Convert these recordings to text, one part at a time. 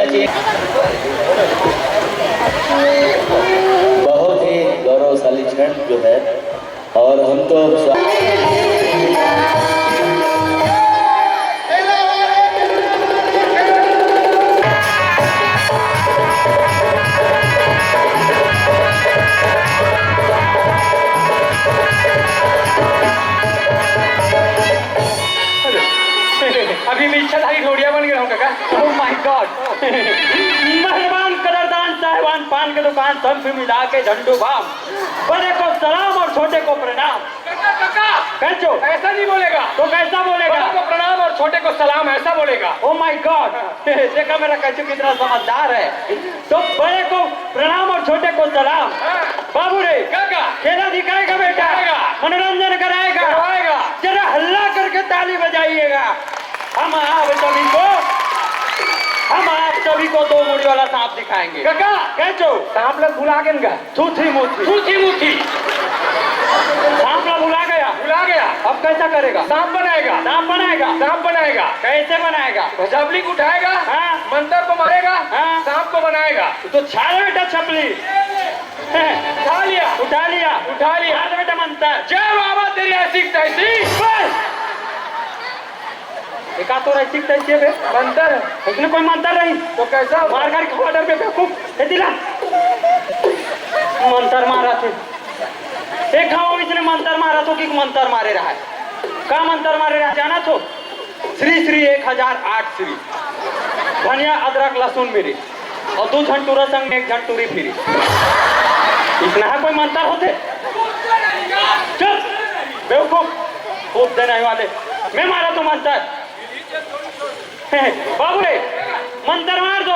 चाहिए। बहुत ही गौरवशाली क्षण जो है, और हम तो अभी मैं इच्छाधारी ढोड़िया बन गया हूँ काका। Oh my God. मेहरबान कदरदान साहिबान पान की दुकान सब भी मिला के झंडू बाम, बड़े को सलाम और छोटे को प्रणाम। काका काका कैचो ऐसा नहीं बोलेगा तो कैसा बोलेगा? बड़े को प्रणाम और छोटे को सलाम ऐसा बोलेगा। Oh my God. देखा मेरा कैचो कितना समझदार है। तो बड़े को प्रणाम और छोटे को सलाम। बाबू रे काका खेला दिखाएगा बेटा, मनोरंजन कराएगा, करवाएगा। जरा हल्ला करके ताली बजाइएगा। हम आप सभी को दो मुड़ी वाला सांप दिखाएंगे। काका कैचो सांप लोग भुला गए, थूथी मुथी मूठी मूठी सांप लोग भुला गया। भुला गया। अब कैसा करेगा? सांप बनाएगा। सांप बनाएगा। सांप बनाएगा। कैसे बनाएगा? झपली को उठाएगा, हाँ। मंत्र को मारेगा, हाँ। सांप को बनाएगा। तो छाड़ बेटा छपली। उठा लिया उठा लिया उठा लिया। मार बेटा मंतर। जय बाबा तेरी ऐसी तैसी। एक तो रही तैसी है मंत्र इसने कोई मंतर नहीं तो कैसा मार कर खवा डर पे बेवकूफ दिला मंतर मारा थे। एक खाओ इसने मंतर मारा तो कि मंतर मारे रहा है। का मंतर मारे रहा जाना तो श्री श्री 1008 श्री धनिया अदरक लहसुन मिरी और 2 झंटूरा संग में 1 झंटूरी फिरी। इतना है कोई मंतर होते? चल बेवकूफ खूब देने वाले। मैं मारा तो मंतर। बाबू रे मंतर मार दो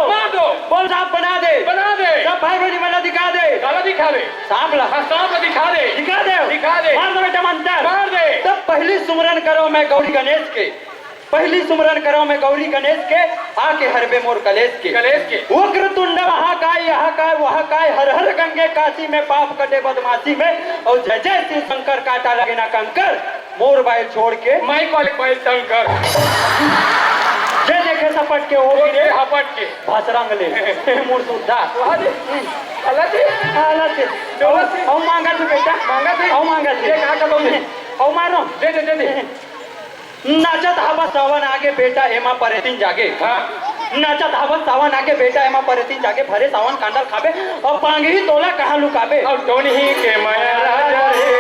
बोल सांप बना दे सब भाई बहनी वाला दिखा दे। काला दिखा दे सांप ला सांप दिखा दे दिखा दे मार दो बेटा मंतर मार दे। तब पहली सुमरन करो मैं गौरी गणेश के, पहली सुमरन करो मैं गौरी गणेश के, आके हरबे मोर कलेश के। वक्रतुंड महाकाय यहाँ काय वहाँ काय, हर हर गंगे काशी में पाप कटे बदमाशी में, और जय जय श्री शंकर काटा लगे ना कंकर, मोर बाइल छोड़ के माई कॉलेज बाइल शंकर जय देखे सपट के वो गिरे हपट के भाषरंग ले मोर सुधा अलग औ मांगा तू बेटा औ मांगा तू कहाँ का लोग औ मारो दे दे दे दे। नाचत हवा सावन आगे बेटा एमा परेतीन जागे। हाँ नाचत हवा सावन आगे बेटा एमा परेतीन जागे, भरे सावन कांडल खाबे और पांगी तोला कहाँ लुकाबे। और टोनी के माया राजा रे,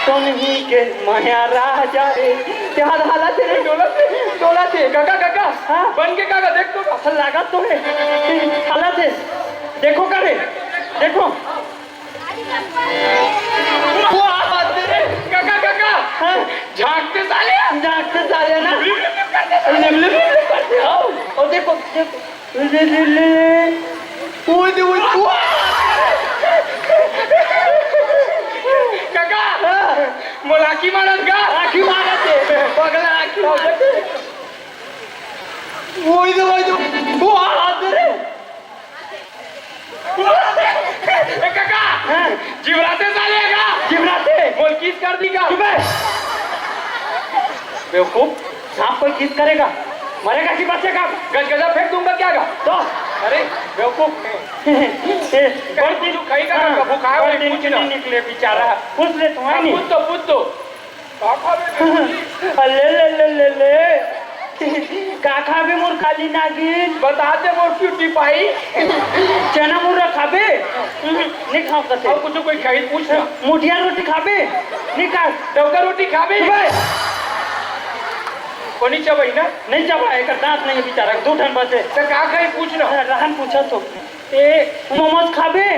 टोनी के माया राजा रे त्याद हालत रे डोला थे काका काका हाँ बन के काका देख तो असल लागत तो है हालत है। देखो करे देखो काका काका हाँ झांकते साले ना करते हो। और देखो काका मोलाकी मारत का आखी मारत है पगला आखी मारत वो हाथ रे काका हाँ जीवराते साले का जिमराते बोल किस कर दी का बेवकूफ सांप कोई किस करेगा मरेगा कि बचेगा? गजगजा फेंक दूंगा क्या का तो अरे बेवकूफ कई दिन खाएगा का भूखा है दिन कुछ के ना नहीं निकले बेचारा पूछ ले तुम्हारी नहीं पूछ तो काका ले काखा भी मोर खाली नागिन बताते मोर क्यूटी पाई चना मुर्रा खाबे नहीं खाओ कते और कुछ कोई खाई पूछ ना मुठिया रोटी खाबे नहीं खा डोका रोटी खाबे कोनी चबाई ना नहीं चबा एक दांत नहीं बेचारा 2 ठन बचे तो का खाई पूछ ना रहन पूछा तो ए मोमोज खाबे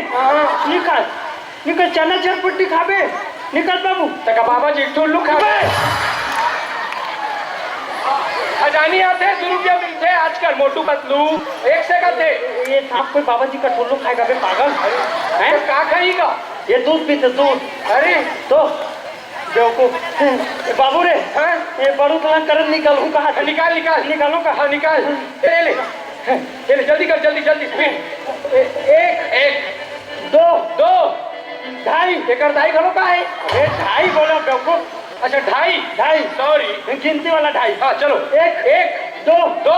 निकाल निकल चना चरपट्टी खाबे निकल बाबू तका बाबा जी ठुल्लू खाबे खजानी आते 2 रुपया मिलते हैं आजकल मोटू पतलू 1 से का थे। ये सांप कोई बाबा जी का ठुल्लू खाएगा बे पागल हैं का खाएगा ये दूध पीते दूध अरे तो बेवकूफ बाबू रे हैं ये बड़ू तला कर निकलू कहाँ निकाल निकाल निकालो कहाँ निकाल ले जल्दी कर जल्दी स्पीड 1 2 2.5 एकर दाई घलो का है अरे 2.5 बोलो बेवकूफ अच्छा 2.5 सॉरी गिनती वाला 2.5 हाँ चलो 1 2 2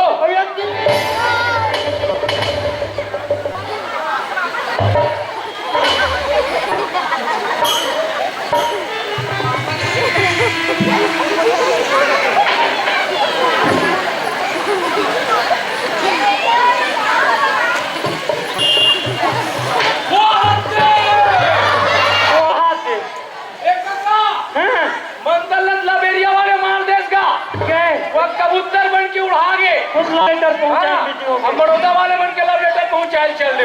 के उड़ा गे खुद लेटर पहुंचा हाँ, वीडियो हम बड़ौदा वाले बन के लव लेटर पहुंचाए चल दे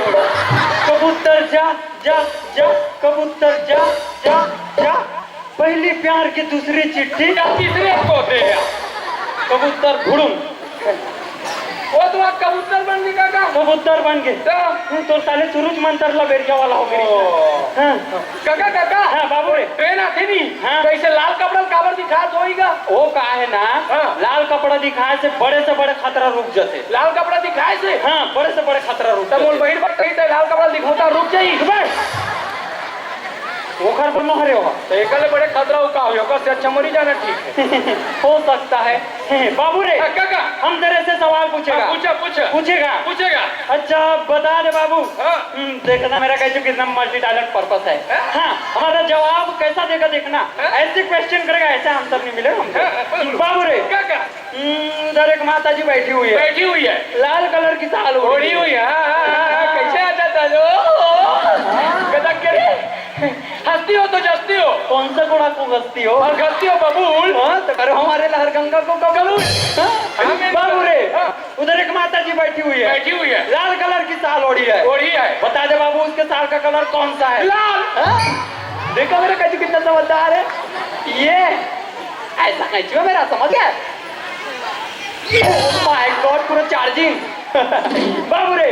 कबूतर जा जा जा कबूतर जा जा जा पहली प्यार की दूसरी चिट्ठी या तीसरे को दे या कबूतर घुड़ुम वो तो आप कबूतर बन गए काका कबूतर बन गए तो तो साले सुरुज मंतर लबेरिया वाला हो गई हाँ काका काका हाँ बाबू रे ट्रेन आती नहीं हाँ। तो इसे लाल कपड़ा काबर दिखा होएगा वो का है ना हाँ। लाल कपड़ा दिखाए से बड़े खतरा रुक जाते लाल कपड़ा दिखाए से हाँ बड़े से बड़े खतरा रुक तब मोल जाते बहन बट कही लाल कपड़ा दिखोता रुक जाई वो घर पर न हरे होगा तो एकले बड़े खतरा का हो ओकर से अच्छा मरी जाना ठीक है हो सकता है बाबू रे हाँ, काका हम तेरे से सवाल पूछेगा पूछा पूछा पूछेगा पूछेगा अच्छा बता दे बाबू हाँ। देखना मेरा कैसे कितना मल्टी टैलेंट पर्पस है हाँ हमारा जवाब कैसा देगा देखना हाँ। ऐसे क्वेश्चन करेगा ऐसा आंसर नहीं मिलेगा हाँ, हमको बाबू रे काका उधर एक माता जी बैठी हुई है बैठी हुई है लाल कलर की साल ओढ़ी हुई है कैसे आ जाता लो गदक करे हंसती हो तो जस्ती हो कौन सा घोड़ा को गस्ती हो और गस्ती हो बबूल हाँ, तो करो हमारे लहर गंगा को कबूल हाँ, बाबू रे हाँ। उधर एक माता जी बैठी हुई है बैठी हुई है लाल कलर की साल ओढ़ी है ओढ़ी है बता दे बाबू उसके साल का कलर कौन सा है लाल हाँ? देखो मेरा कैसे कितना समझदार है ये ऐसा कैसे मेरा समझ गया माय गॉड पूरा चार्जिंग बाबू रे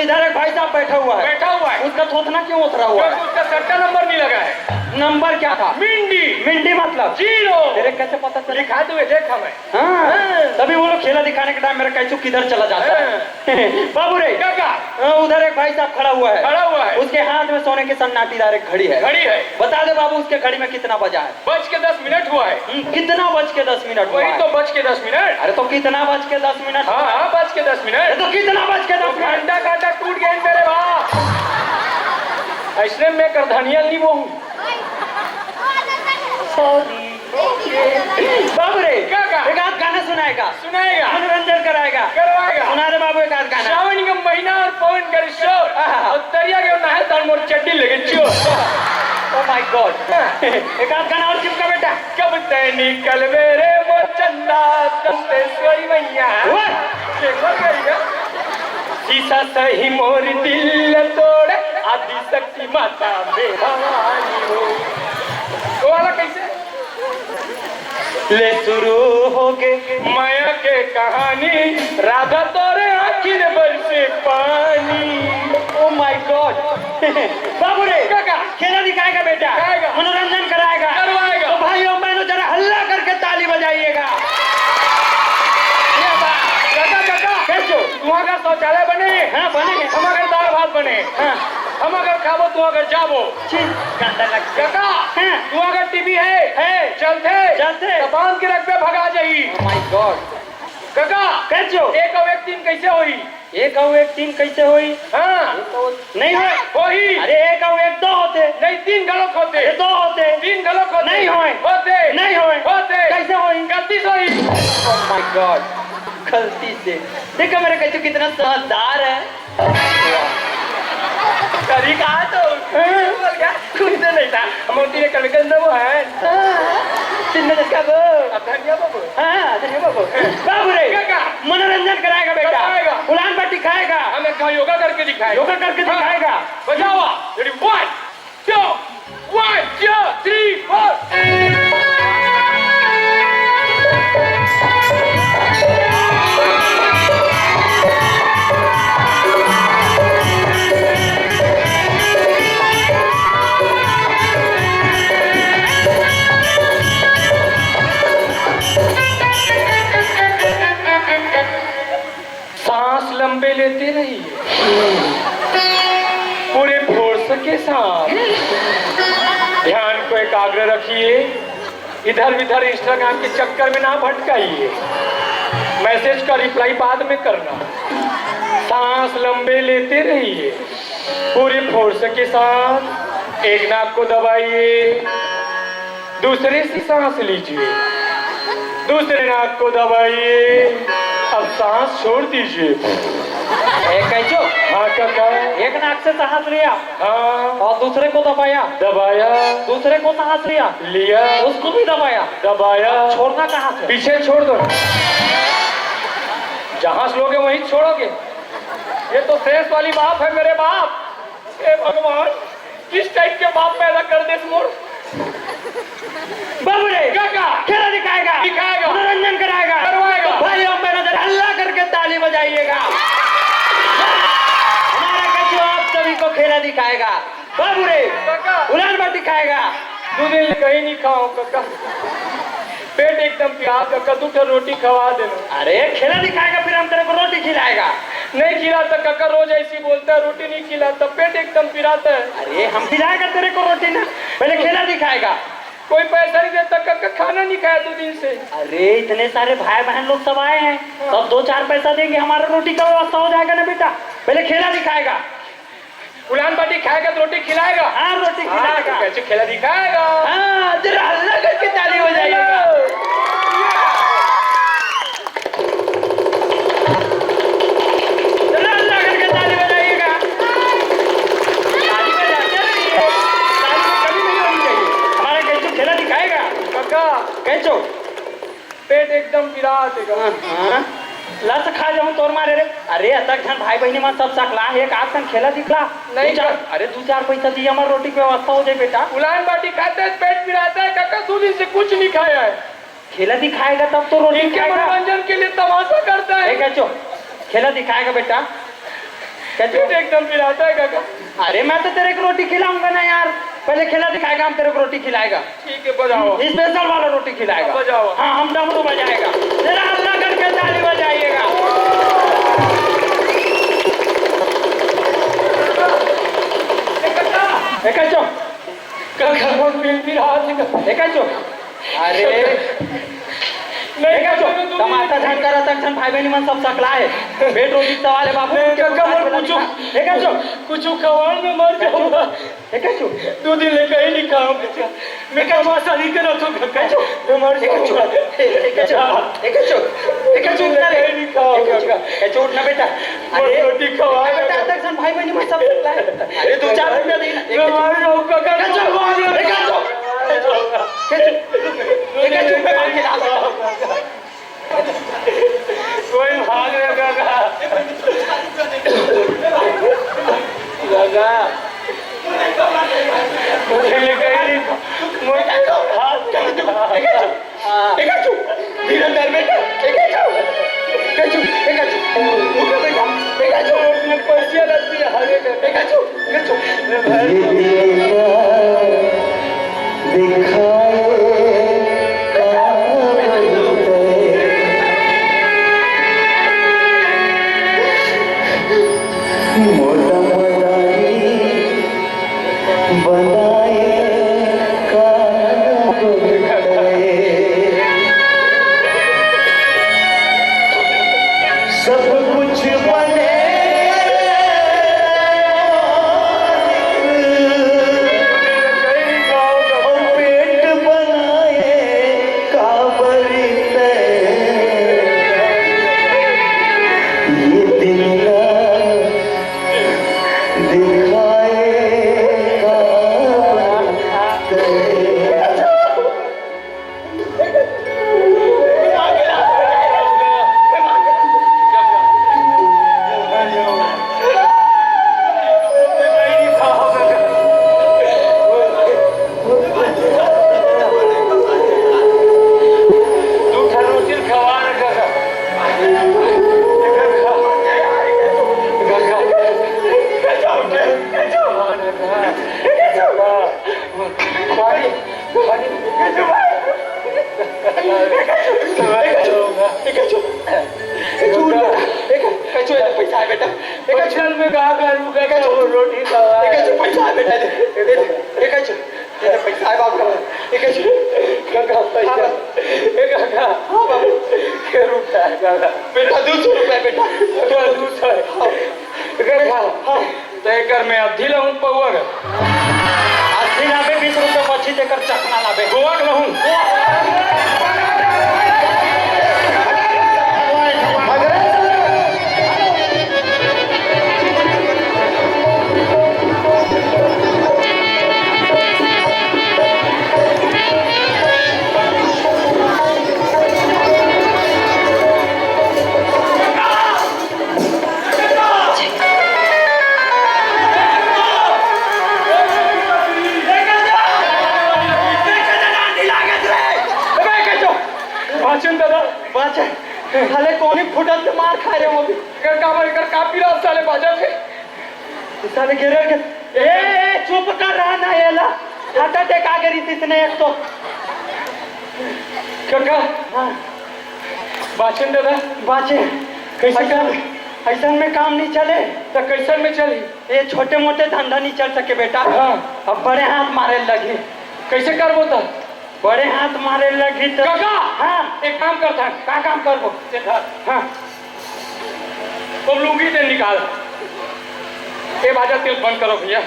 इधर एक भाई साहब बैठा हुआ है बैठा हुआ है उसका थोथना क्यों उतरा हुआ है उसका सट्टा नंबर नहीं लगा है नंबर क्या था मिंडी मिंडी मतलब जीरो तेरे कैसे पता चला लिखा हुए देखा मैं हाँ तभी वो लोग खेला दिखाने के टाइम मेरा कैचू किधर चला जाता है बाबू रे काका उधर एक भाई साहब खड़ा हुआ है खड़ा हुआ है उसके हाथ में सोने की सन्नाटीदार एक घड़ी है घड़ी है बता दे बाबू उसके घड़ी में कितना बजा है बज के 10 मिनट हुआ है कितना बज के 10 मिनट हुआ वही है? तो बज के 10 मिनट अरे तो कितना बज के 10 मिनट हाँ हाँ बज के 10 अरे मिनट तो कितना बज के 10 मिनट घंटा घंटा टूट गए मेरे भाई ऐसे मैं कर धनिया नहीं वो हूँ बाबू रे काका। एक आध गाना सुनाएगा सुनाएगा मनोरंजन कराएगा करवाएगा सुना दे बाबू एक आध गाना श्रावण का महीना और पवन कर शोर और दरिया के नहाए तर मोर चड्डी लगे चोर ओह माय गॉड एक आध गाना और चिपका बेटा कब ते निकल मेरे मोर चंदा चंदेश्वरी मैया देखो करेगा शीशा सही मोर दिल तोड़े आदि शक्ति माता बेहानी हो तो वाला कैसे ले शुरू हो गए माया के कहानी राधा तोरे आखिर बरसे पानी ओह माय गॉड बाबू रे काका। खेला दिखाएगा बेटा दिखाएगा। मनोरंजन कराएगा करवाएगा। तो भाइयों बहनों जरा हल्ला करके ताली बजाइएगा काका काका कैसो वहाँ का शौचालय बने हाँ बने हम अगर दाल भात बने हाँ हम अगर खाबो तू अगर जाबो गंदा लगता काका हाँ। तू अगर टीवी है चलते तो बांध के रख पे भगा जाई माय गॉड काका कैसो एक और एक टीम कैसे होई एक और एक तीन कैसे हुई हाँ नहीं हो होई अरे एक और एक दो होते नहीं 3 गलत होते अरे दो होते 3 गलत होते नहीं होए। होते नहीं होए। होते कैसे होई गलती से होई ओह माय गॉड गलती से देखो मेरा कैसे कितना समझदार है तरीका तो बोल क्या कुछ तो नहीं था हम तीन कर के वो है तीन मिनट का वो अब धनिया बाबू हाँ धन्यवाद बाबू बाबू रे काका। मनोरंजन कराएगा बेटा कराएगा। उड़ान पट्टी खाएगा हमें कहा योगा करके दिखाएगा योगा करके दिखाएगा बजाओ रेडी 1 2 1 2 3 4 सांस लंबे लेते रहिए पूरे फोर्स के साथ ध्यान को एकाग्र रखिए इधर उधर इंस्टाग्राम के चक्कर में ना भटकाइए मैसेज का रिप्लाई बाद में करना सांस लंबे लेते रहिए पूरे फोर्स के साथ एक नाक को दबाइए दूसरे से सांस लीजिए दूसरे नाक को दबाइए अब सांस छोड़ दीजिए एक कैचो हाँ काका एक नाक से सांस लिया हाँ और दूसरे को दबाया दबाया दूसरे को सांस लिया लिया उसको भी दबाया दबाया छोड़ना कहाँ से पीछे छोड़ दो जहां से लोगे वहीं छोड़ोगे। ये तो शेष वाली बात है मेरे बाप। हे भगवान, किस टाइप के बाप पैदा कर दे मोर। बाबू रे काका खेला दिखाएगा, दिखाएगा, मनोरंजन कराएगा, करवाएगा। भाइयों में नजर अल्लाह करके ताली बजाइएगा। हमारा कचू आप सभी को खेला दिखाएगा। बाबू रे काका उलान बाटी खाएगा। 2 दिन कहीं नहीं खाओ काका, पेट एकदम प्यास काका, 2 रोटी खवा देना। अरे खेला दिखाएगा फिर हम तेरे को रोटी खिलाएगा। नहीं खिलाता काका, रोज ऐसी बोलता है, रोटी नहीं खिलाता, पेट एकदम पिराता है। अरे हम खिलाएगा तेरे को रोटी ना, पहले खेला दिखाएगा। कोई पैसा नहीं देता काका, खाना नहीं खाया 2 दिन से। अरे इतने सारे भाई बहन लोग सब आए हैं, सब 2-4 पैसा देंगे, हमारा रोटी का व्यवस्था हो जाएगा ना बेटा। पहले खेला दिखाएगा। उलान बाटी खाएगा तो रोटी खिलाएगा। हाँ रोटी खिलाएगा। कैसे खेला दिखाएगा। हाँ जरा अल्लाह करके ताली हो जाएगा। जरा अल्लाह करके ताली बजाइएगा। ताली बजाते रहिए, ताली कभी नहीं होनी चाहिए। हमारा कैचू खेला दिखाएगा। काका कैचू पेट एकदम पिरात है। लस खा जाऊं तोर मारे रे। अरे अतक धन भाई बहनी मन सब सकला, एक आध खन खेला दिखला नहीं चार। अरे 2-4 पैसा दिए हमारे रोटी की व्यवस्था हो जाए बेटा। उलान बाटी खाते हैं पेट पिराता है काका, 2 दिन से कुछ नहीं खाया है। खेला दिखाएगा तब तो रोटी इनके खाएगा। मनोरंजन के लिए तमाशा करता है। कैचो खेला दिखाएगा बेटा। कैचो पेट एकदम पिराता है काका। अरे मैं तो तेरे को रोटी खिलाऊंगा ना यार, पहले खेला दिखाएगा, हम तेरे को रोटी खिलाएगा। ठीक है बजाओ, स्पेशल वाला रोटी खिलाएगा। बजाओ। हाँ हम डमरू बजाएगा। जरा अल्लाह करके ताली बजाइएगा। कैचो काका बहुत कैचो अरे नहीं कैचो टमाटर झन करा तक झन भाई बहनी मन सब सकला है। पेट रोटी सवाल है बाबू। काका मोर कुछ कैचो कुछ खवाल में मर जाऊंगा। कैचो 2 दिन ले कहीं नहीं खाऊंगा। मैं तमाशा नहीं करा तो कैचो मैं मर जाऊंगा। कैचो नहीं खाऊंगा। कैचो उठना बेटा। अरे रोटी खवा बेटा तक झन भाई बहनी मन सब सकला है। अरे 2-4 रुपया देना। मैं मर जाऊंगा काका। कोई भाग रहा काका। मुझे ये कहीं नहीं धीरंधर बेटा। पैसे लगती है हरे सब कुछ बने और पेट बनाए काबरी ये दिखलाए पैसा है बेटा। में कहा करूँ रोटी पैसा है बेटा। पैसा है बाबू। बेटा 200 रुपए बेटा। 200 में अधी लहूँ पौआ अधी लाबे 20 रुपए मछली देकर चखना लाबे। गोवा लहूँ फुटत मार खा रहे वो भी कर का पीला साले बाजा थे साले गिर ए चुप कर रहा ना येला हाथ देख आगे इसने एक तो काका हाँ बाचन दादा बाचे कैसे काम ऐसा में काम नहीं चले तो कैसन में चली ये छोटे मोटे धंधा नहीं चल सके बेटा हाँ अब बड़े हाथ मारे लगे कैसे कर बोता बड़े हाथ मारे लगी तो काका हाँ एक काम करता क्या काम कर वो हाँ तुम लुंगी से निकाल ये बाजा तेल बंद करो भैया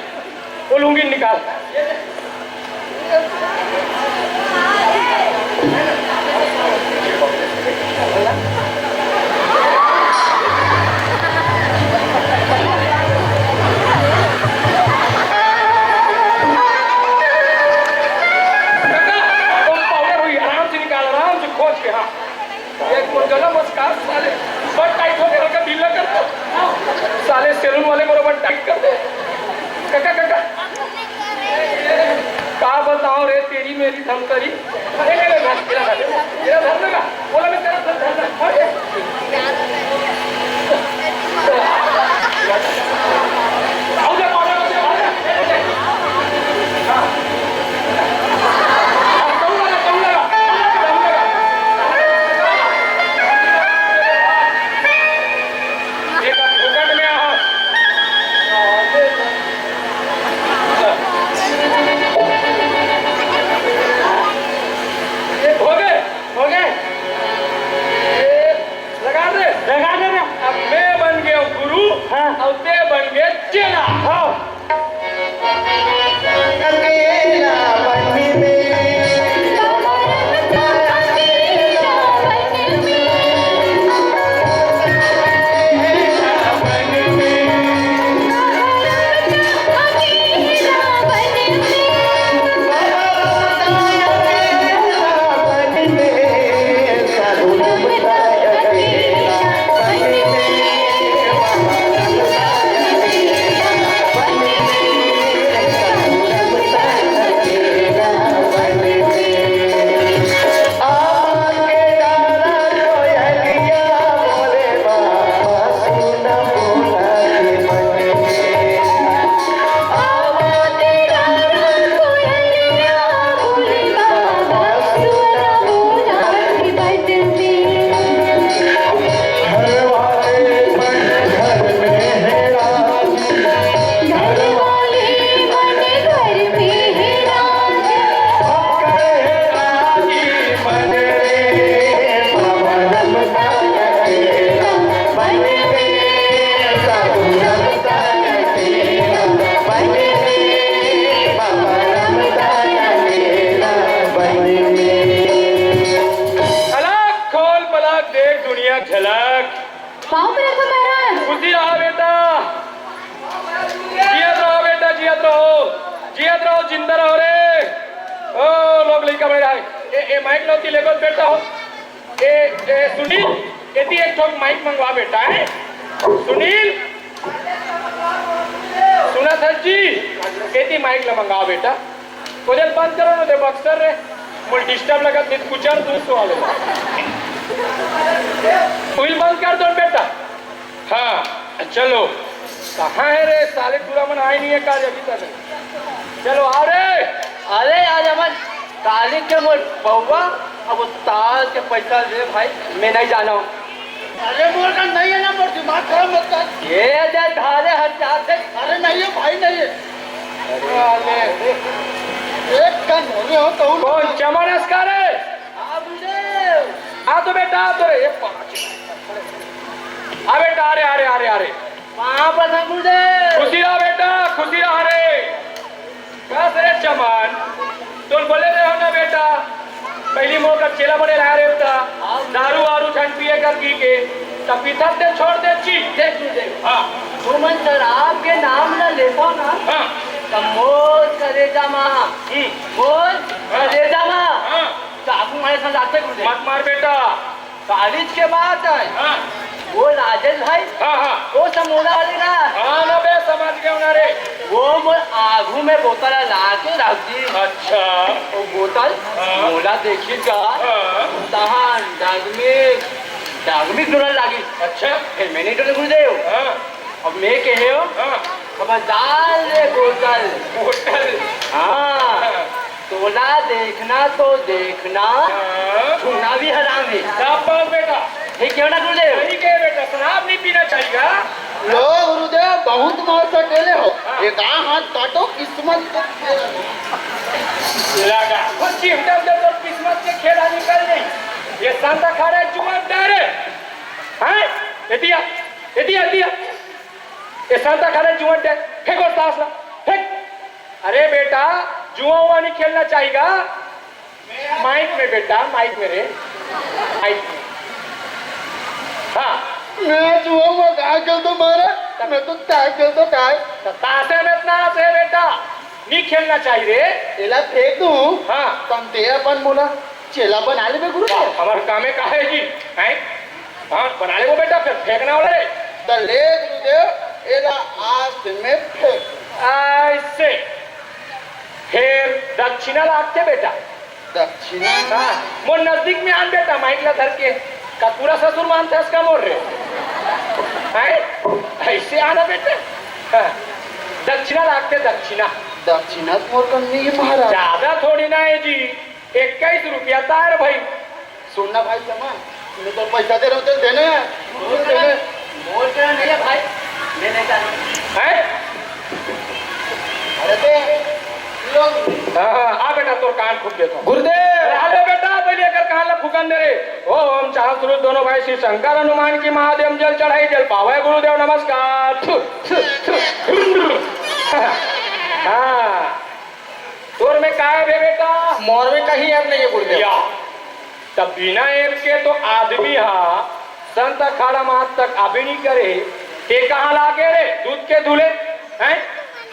वो लुंगी निकाल साले सेलून वाले बरोबर टाइट कर दे काका काका का बताओ रे तेरी मेरी धमकरी अरे ले मेरा धरने का बोला मैं तेरा धरना आओ जा हाँ ते बन गए चेला हाँ अकेला बन में जिंदा रहो रे ओ लोग लड़का बैठा है ए माइक लो की लेवल बैठा हो ए सुनील यदि एक ठोक माइक मंगवा बेटा है सुनील सुना सर जी यदि माइक ला मंगवा बेटा कोजल बंद करो ना दे बक्सर रे मुझे डिस्टर्ब लगा नित कुचर दूसरो वाले विल बंद कर दो बेटा हाँ चलो कहाँ है रे साले पूरा मन आए नहीं है काज अभी तक चलो आ रे अरे आज हमारे काली के मोर बउआ अब ताल के पैसा दे भाई मैं नहीं जाना हूँ अरे मोर का नहीं है ना मोर दिमाग खराब मत कर ये दे धारे हजार से अरे नहीं है भाई नहीं है अरे एक कन होने हो तो कौन चमनस का रे आ तो बेटा आ तो रे ये आ बेटा आ रे आ रे आ रे आ रे वहाँ पर खुशी रहा बेटा खुशी रहा रे कैसे रे चमन तुम बोले रहे हो ना बेटा पहली मोर का चेला बने रहा रे बेटा दारू वारू छन पिए कर की के तब पीता दे छोड़ दे ची देख तू देख हाँ सुमन सर आपके नाम ना लेता ना हाँ कमोद करेजा माँ बोल करेजा माँ हाँ चाकू मारे साथ आते कुछ मत मार बेटा कॉलेज के बाद है हाँ वो राजेश भाई हाँ हाँ वो समोला वाले ना हाँ ना बे समझ गए ना रे वो मोर आगू में बोतल ला के रख दी अच्छा वो बोतल हाँ। मोला देखी का हाँ तहां डग में डागमी डोलर लागी अच्छा फिर मैंने डोले गुरुदेव हाँ अब मैं कहे हो हाँ खबरदार रे बोतल होटल हाँ तोला देखना तो देखना हाँ छूना भी हराम है शाबाश बेटा ये क्यों ना गुरुदेव सही कहे बेटा शराब नहीं पीना चाहिए लो गुरुदेव बहुत मौत अकेले हो एक हाथ काटो किस्मत को लगा वो चिमटा जब तो किस्मत के खेला निकल गई ये सांता खाड़ा जुआ डारे हैं ये दिया ये सांता खाड़ा जुआ डारे फेंको तासला फेंक अरे बेटा जुआ हुआ नहीं खेलना चाहिएगा माइक में बेटा माइक में रे माइक में हाँ मैं जुआ क्या खेल दो मारा मैं तो क्या खेल दो क्या तासे में इतना से बेटा नहीं खेलना चाहिए रे एला फेंक दूं हाँ तुम तेरापन बोला चेला बना ले गुरुदेव हमारे कामे का है जी हैं हाँ बना ले वो बेटा फिर फेंकना वाला रे तो ले गुरुदेव एला आज में फेंक ऐसे फिर दक्षिणा लागते बेटा दक्षिणा हाँ मोर नजदीक में आन बेटा माइक ला धर के का पूरा ससुर मानता है इसका मोर रे हैं ऐसे आना बेटा हाँ दक्षिणा लागते दक्षिणा दक्षिणा मोर करनी है महाराज ज्यादा थोड़ी ना है जी 21 रुपया तार भाई सुनना भाई समा मैं तो पैसा दे रहा हूँ चल देने बोल के नहीं है भाई मैं नहीं जानता हैं अरे ते लोग हाँ आ बेटा तो कान फूक देता हूँ गुरुदेव अरे बेटा पहले लेकर कान ला फूकन दे रे ओम चाह सुरुज दोनों भाई श्री शंकर हनुमान की महादेव जल चढ़ाई जल पावे गुरुदेव नमस्कार हाँ तोर में का है बेटा मोर में कहीं ऐप नहीं है गुरुदेव या तब बिना ऐप के तो आदमी हाँ संत अखाड़ा मात तक आबे नहीं करे ये कहाँ लागे रे दूध के दूल्हे हैं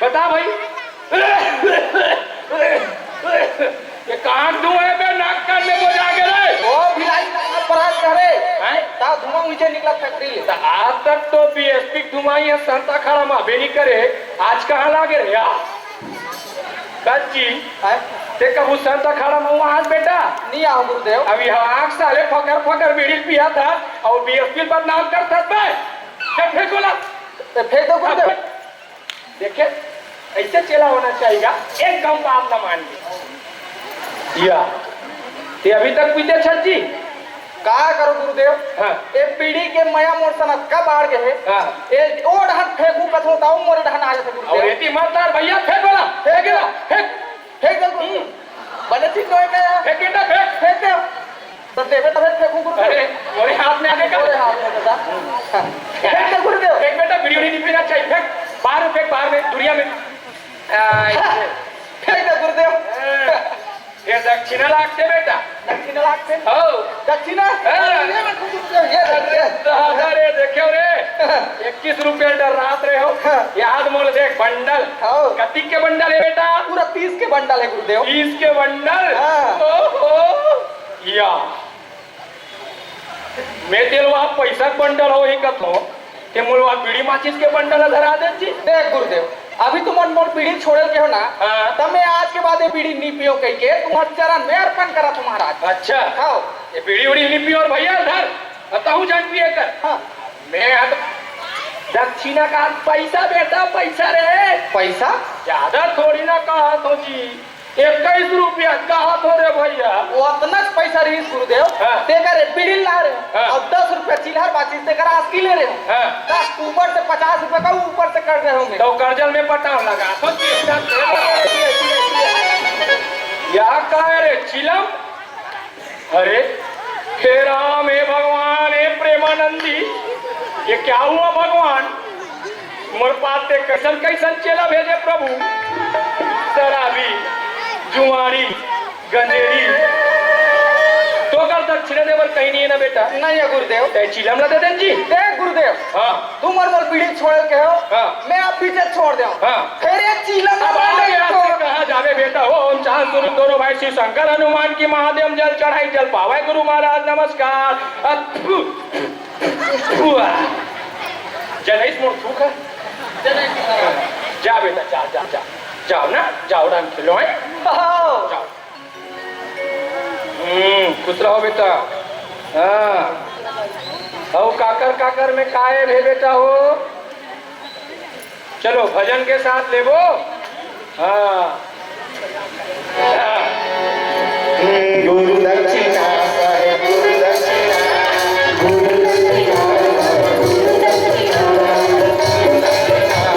बता भाई ये कहाँ दूं है बे नाक करने को जाके रे वो भिलाई अपराध करे हैं ता धुआं नीचे निकला फैक्ट्री ले तो आज तक तो बीएसपी धुमाई है संत अखाड़ा में आबे नहीं करे आज कहाँ लागे रे यार जी ते कबू संत अखाड़ा में आज बेटा नहीं आओ गुरुदेव अभी आँख साले फकर फकर बीड़ी पिया था और बीएसपी पर नाम करता था क्या फेंकोला तो फेंक दो गुरुदेव देखे ऐसे चला होना चाहिए एक गम बात न मान या ये अभी तक पीते छत जी का करो गुरुदेव हाँ ए पीढ़ी के मया मोर सनत कब आड़ गए हाँ ए ओ ढहन फेंकू कथो ताऊ मोर ढहन आ जाते और गुरुदेव एती मतदार भैया फेंकोला फेंकेला फेंक फेंक दो गुरुदेव बने ठीक तो है क्या फेंक बेटा फेंक फेंक दो बस देवे तब फेंकू गुरुदेव अरे मेरे हाथ में आने का मेरे हाथ में दादा फेंक दो गुरुदेव फेंक बेटा वीडियो नहीं पीना चाहिए फेंक बाहर में दुनिया में फेंक दो गुरुदेव ये दक्षिणा लागते बेटा दक्षिणा लागते हो दक्षिणा अरे देखो रे 21 रुपये डर रात रहे हो याद मोल देख बंडल कति के बंडल है बेटा पूरा 30 के बंडल है गुरुदेव 30 के बंडल हाँ। ओहो या मैं तेलवा पैसा बंडल हो ही कथो ते मोलवा बीड़ी माचिस के बंडल धरा दे जी देख गुरुदेव अभी तुम मोर पीढ़ी छोड़े के हो ना हाँ। तब मैं आज के बाद ये पीढ़ी नहीं पियो कह के तुम्हारे चरण में अर्पण करा तुम्हारा अच्छा खाओ ये बीड़ी उड़ी लिपी और भैया धर बताऊं जान पिए कर हाँ मैं दक्षिणा का पैसा बेटा पैसा रे पैसा ज्यादा थोड़ी ना कहा तो जी 21 रुपया कहा तो रे भैया वो अपना पैसा रही गुरुदेव हाँ। तेकर पीढ़ी ला रहे हाँ। और 10 रुपया चिल्हर बाची तेकर आस्की ले रहे हो हाँ। 10 ऊपर से 50 रुपया का ऊपर से कर रहे होंगे तो कर्जल में पटाव लगा तो या का रे चिलम अरे हे राम हे भगवान हे प्रेमानंदी ये क्या हुआ भगवान मोर पाते कैसन कैसन चेला भेजे प्रभु शराबी जुआरी गंजेरी तो कर दक्षिणा देवर कहीं नहीं है ना बेटा नहीं है गुरुदेव ते चिलम ला दे देन जी देख गुरुदेव हाँ तुम और मोर पीढ़ी छोड़ के हो हाँ। मैं अब पीछे छोड़ दे हाँ। फिर ये चीलम अब आने यहाँ से कहा जावे बेटा हो ओम चांद गुरु दोनों भाई श्री शंकर हनुमान की महादेव जल चढ़ाई जल पावे गुरु महाराज नमस्कार जनईस मोर थूक है जा बेटा जा जा जा जाओ ना जाओ डांस खेलो है जाओ खुश रहो बेटा हाँ और काकर काकर में काये भे बेटा हो। चलो भजन के साथ लेबो। हाँ गुरु दक्षिणा साहेब गुरु दक्षिणा गुरु दक्षिणा गुरु दक्षिणा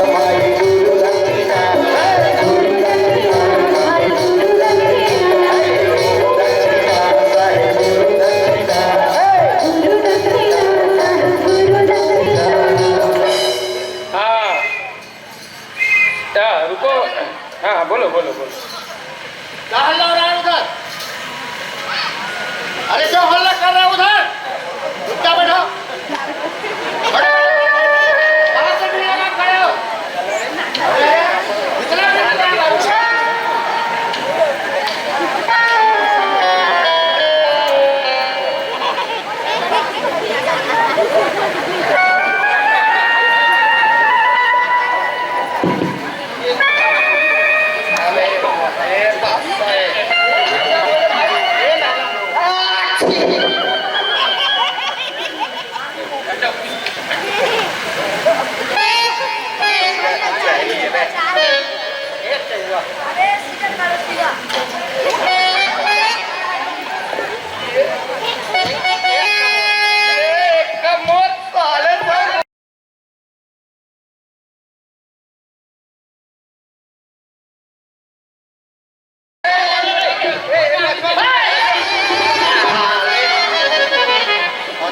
भाई गुरु दक्षिणा गुरु दक्षिणा गुरु दक्षिणा साहेब गुरु दक्षिणा गुरु दक्षिणा गुरु दक्षिणा। हाँ रुको। हाँ बोलो बोलो बोलो। क्या हल्ला हो रहा है उधर? अरे जो हल्ला कर रहा है उधर रुक बैठो। कहाँ से भी लगा खड़े हो?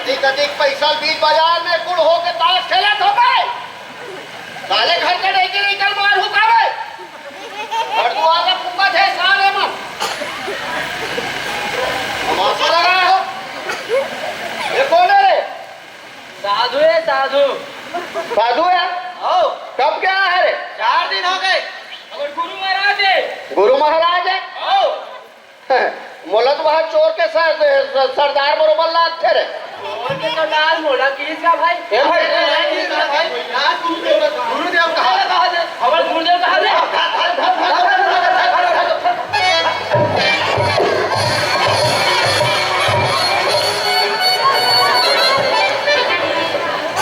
इतना अधिक पैसा बीच बाजार में कुल हो के ताश खेलत हो गए। साले घर के नहीं के निकल मार हुकावे और दुआरा कुत्ता थे साले में तमाशा लगा हो। ये कौन है रे? साधु है साधु। साधु है? आओ। कब क्या है रे? 4 दिन हो गए। और गुरु महाराज है। गुरु महाराज है? आओ। मोलत वहाँ चोर के सरदार बरोबर लाग थे रे। चोर के सरदार मोला किसका भाई? ए भाई गुरुदेव कहाँ है? हमारे गुरुदेव कहाँ है?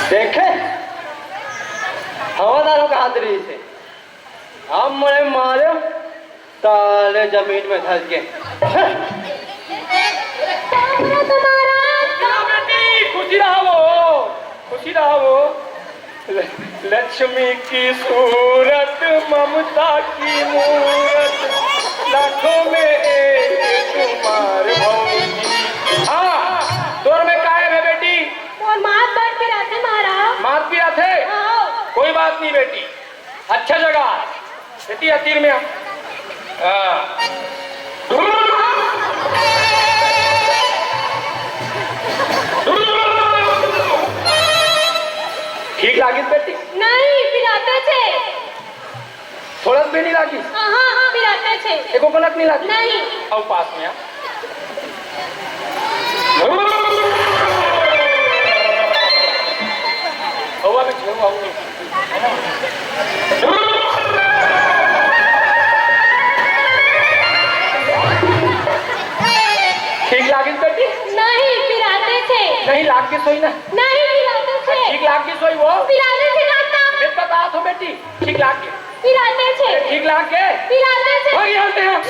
देखे हवादारों का हाथ रही से हम मुझे मारे ताले जमीन में धस गए। खुशी रहो खुशी रहो। लक्ष्मी की सूरत ममता की मूरत लाखों में एक तुम्हार भौजी। हाँ दौर में कायम है बेटी। और मात बात पिराते महाराज। मात पिया थे? कोई बात नहीं बेटी, अच्छा जगह बेटी अतीर में। ठीक लागिस बेटी? नहीं पिराते छे। थोड़ा भी नहीं लागिस? हाँ पिराते छे। एको कनक नहीं लागिस? नहीं। अब पास में आ। हवा में छेड़ आओ। ठीक लागिस बेटी? नहीं पिराते छे। नहीं लाग के सोई ना? नहीं पिराते छे। ठीक लाग के सोई वो? पिराते छे काका। मैं बता तो बेटी ठीक लाग के। पिराते छे। ठीक लाग के? पिराते छे। भाग यहाँ से हम।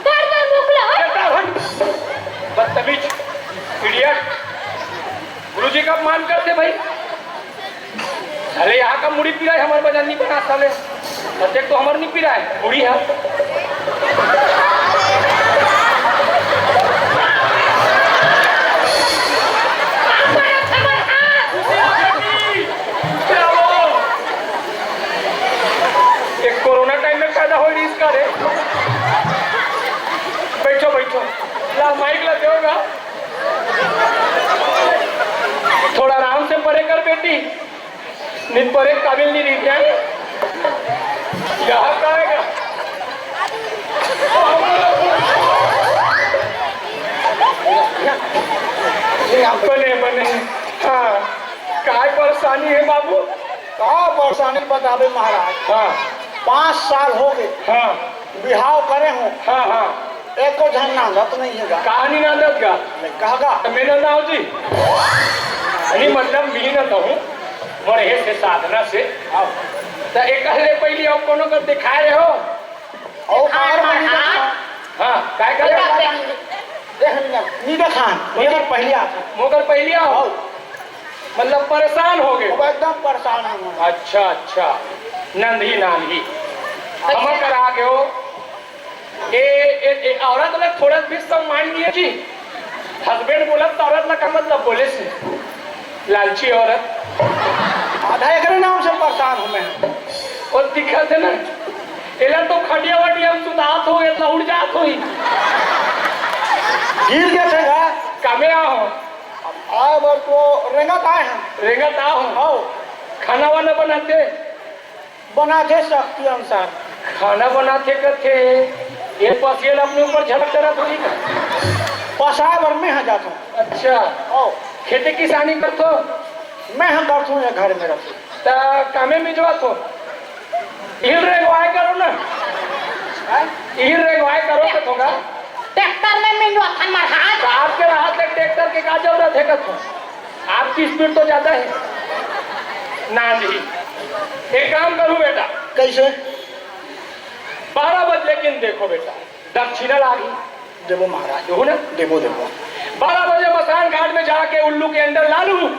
डर कर मुकला। बेटा हट। बदतमीज इडियट। गुरुजी का अपमान करते भाई। अरे यहाँ का मुड़ी पीरा है हमारे बजान नहीं बना साले। सत्य तो हमारे नहीं पीरा है मुड़ी है। एक कोरोना टाइम में पैदा हो रही इसका रे। बैठो बैठो ला माइक लगे होगा। थोड़ा आराम से परे कर बेटी, नित परे काबिल नहीं रही जाए। यहाँ का आएगा बने बने। हाँ काय परेशानी है बाबू? कहा परेशानी बतावे महाराज। हाँ 5 साल हो गए हाँ बिहाव करे हूँ। हाँ हाँ एक को झन नांदत नहीं है गा कहानी नांदत गा कहागा मेरा नाव जी नहीं मतलब मेहनत हूँ मरे से साधना से तो एक कहले पहले अब कोनो कर दिखाए रहे हो और कार में हाँ काय कर नीदा खान मगर पहले आता मोगर पहले आओ मतलब परेशान हो गए अब एकदम परेशान हूँ अच्छा अच्छा नंदी नांदी हम करा गए हो ए औरत लोग थोड़ा भी सम्मान दिए जी हस्बैंड बोला तो औरत लोग का मतलब बोले से लालची औरत आधा एक नाम से परेशान हूँ मैं और दिक्कत है ना एला तो खटिया वटिया हम सुधात हो इतना उड़ जात हो गिर गया थे गा कामे आओ अब तो रेंगत आए हैं रेंगत आओ आओ खाना वाना बनाते बनाते शक्ति अनुसार खाना बनाते करते ये पसियल अपने ऊपर झलक चढ़ा थोड़ी ना पसाए भर में जाता हूँ अच्छा आओ खेती किसानी करतो मैं हम करता हूँ घर में रहती ता कामे में जो तो हिल रेगवाए करो ना हिल रेगवाए करो तो होगा ट्रैक्टर में मिलवा था महाराज आपके राहत तक ट्रैक्टर के का जरूरत है कथो आपकी स्पीड तो ज्यादा है ना जी एक काम करूं बेटा कैसे 12 बजे लेकिन देखो बेटा दक्षिणा लागी देवो महाराज देखो ना देवो देवो 12 बजे मसान घाट में जाके उल्लू के अंदर ला लूं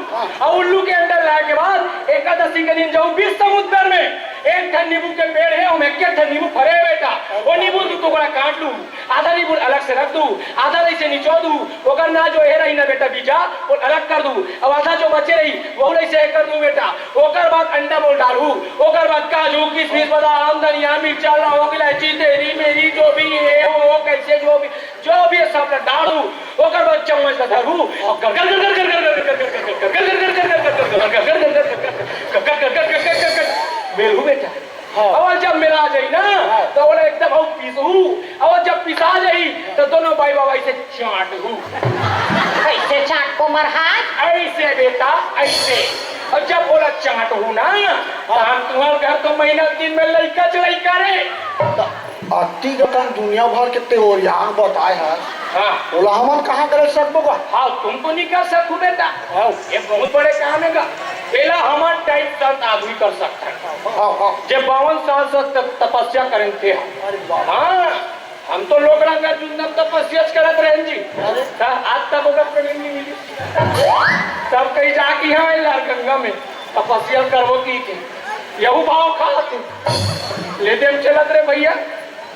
और उल्लू के अंदर लाने के बाद एकादशी के दिन जाऊं 20 समुद्र में एक ठन नींबू के पेड़ है और एक ठन नींबू फरे बेटा वो नींबू तो टुकड़ा काट लूं आधा नींबू अलग से रख दूं आधा ऐसे निचो दूं ओकर ना जो है रही ना बेटा बीजा वो अलग कर दूं और आधा जो बचे रही वो ऐसे कर दूं बेटा ओकर बाद अंडा बोल डालूं ओकर बाद काजू किशमिश बादाम धनिया मिर्चा लौंग इलायची तेरी मेरी जो भी है वो कैसे जो भी सब डालूं ओकर बाद चम्मच से धरू और गरगर गरगर गरगर गरगर गरगर गरगर गरगर बेलू बेटा और जब मिला जाई ना तो बोले एकदम हम पीसू और जब पिसा जाई तो दोनों भाई बाबा ऐसे चाटू कैसे चाट को महाराज ऐसे बेटा ऐसे और जब बोला चाटू ना तो हम तुम्हारे घर तो महीना दिन में लड़का चढ़ाई रे अति गतन दुनिया भर के त्योरिया बताए हैं हाँ बोला हमन कहाँ करे सकबो का हाँ तुम तो नहीं कर सकू बेटा ये बहुत बड़े काम है पहला हमारे टाइप संत आदमी कर सकता है हाँ हाँ जब 52 साल से तपस्या करें थे अरे बाप हाँ हम तो लोगड़ा का जुन्दम तपस्या करत रहे जी आज तक होगा ट्रेनिंग नहीं मिली तब कहीं जाके यहाँ लाल गंगा में तपस्या करवो की थी यहू भाव खाते ले दे चलत रे भैया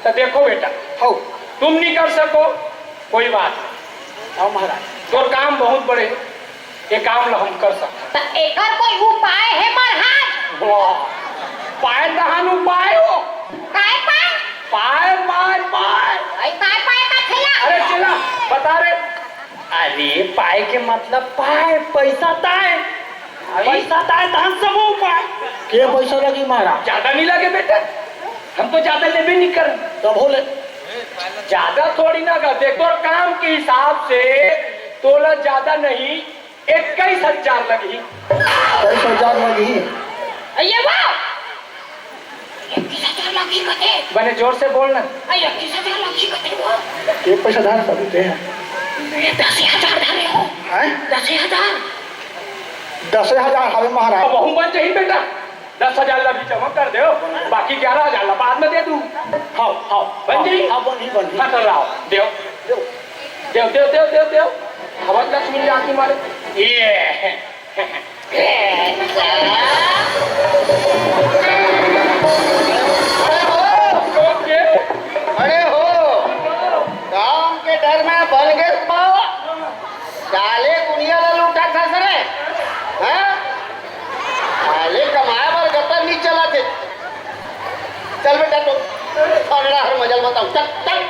तो देखो बेटा हाँ तुम नहीं कर सको कोई बात हाँ महाराज तो काम बहुत बड़े ये काम ला हम कर सकते तो एकर कोई उपाय है महाराज वाह पाए दहान उपाय हो काय पाय पाए पाए पाए आई काय पाय का खेला अरे चला बता रे अरे पाए के मतलब पाए पैसा ताए पैसा ताए धन सब उपाय के पैसा लगी महाराज ज्यादा नहीं लगे बेटा हम तो ज्यादा लेबे नहीं कर तब बोले ज्यादा थोड़ी ना कर देखो काम के हिसाब से तोला ज्यादा नहीं 21,000 लगी 23,000 लगी ये वाह 21,000 लगी कते बने जोर से बोलना 21,000 लगी कते वो के पैसा धार सब देते हैं 10,000 धारे हो हैं 10,000 10,000 हवे महाराज वहू बन चाहिए बेटा 10,000 लगी जमा कर दो बाकी 11,000 बाद में दे दूं हाँ हाँ बन जी हाँ बनी बनी हाँ तो लाओ देव देव देव देव देव देव हवा लक्ष्मी आती मारे ये अरे हो काम के डर में बल गए बाबा साले दुनिया ला लूटा था सरे हैं साले कमाए पर गतर नहीं चला थे चल बेटा तो हर मजल बताऊं चल चल